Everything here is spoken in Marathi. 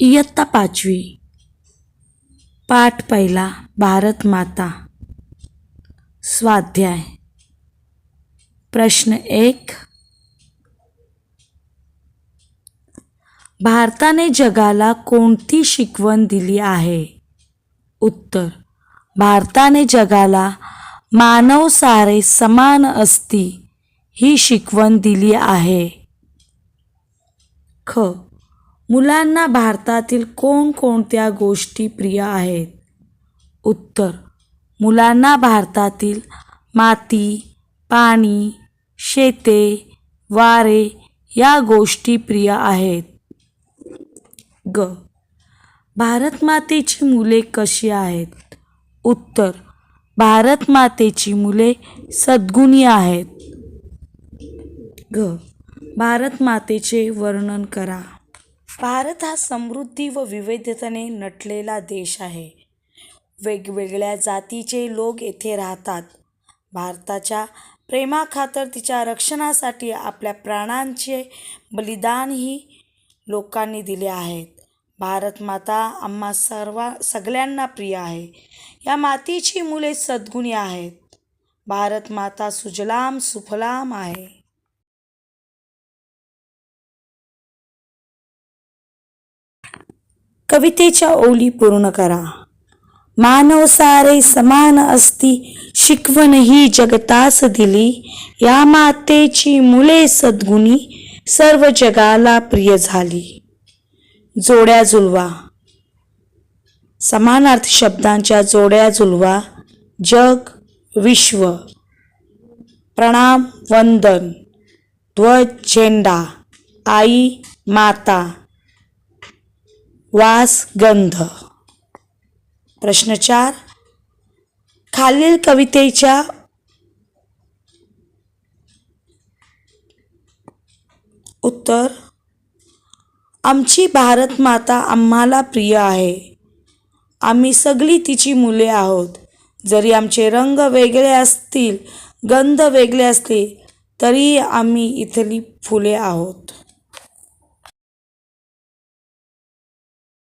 इयत्ता 5वी पाठ पहिला भारत माता स्वाध्याय प्रश्न 1 भारताने जगाला कोणती शिकवण दिली आहे? उत्तर भारताने जगाला मानव सारे समान असती ही शिकवण दिली आहे. ख मुलांना भारतातील कोणकोणत्या गोष्टी प्रिय आहेत? उत्तर मुलांना भारतातील माती, पाणी, शेते, वारे या गोष्टी प्रिय आहेत. ग भारत मातेची मुले कशी आहेत? उत्तर भारत मातेची मुले सद्गुणी आहेत. घ भारत मातेचे वर्णन करा. भारत हा समृद्धी व विविधतेने नटलेला देश आहे. वेगवेगळ्या जातीचे लोक येथे राहतात. भारताच्या प्रेमाखातर तिच्या रक्षणासाठी आपल्या प्राणांचे बलिदानही लोकांनी दिले आहेत. भारत माता आम्हा सगळ्यांना प्रिय आहे. या मातेची मुले सद्गुणी आहेत. भारत माता सुजलाम सुफलाम आहे. कवितेच्या ओळी पूर्ण करा. मानव सारे समान असती शिकवण ही जगतास दिली. या मातेची मुले सद्गुणी सर्व जगाला प्रिय झाली. जोड्या जुळवा. समानार्थी शब्दांच्या जोड्या जुळवा. जग, विश्व. प्रणाम, वंदन. ध्वज, झेंडा. आई, माता. वास, गंध. प्रश्न 4 खालील कवितेच्या उत्तर. आमची भारत माता आम्हाला प्रिय आहे. आम्ही सगळी तिची मुले आहोत. जरी आमचे रंग वेगळे असतील, गंध वेगळे असले, तरी आम्ही इथली फुले आहोत.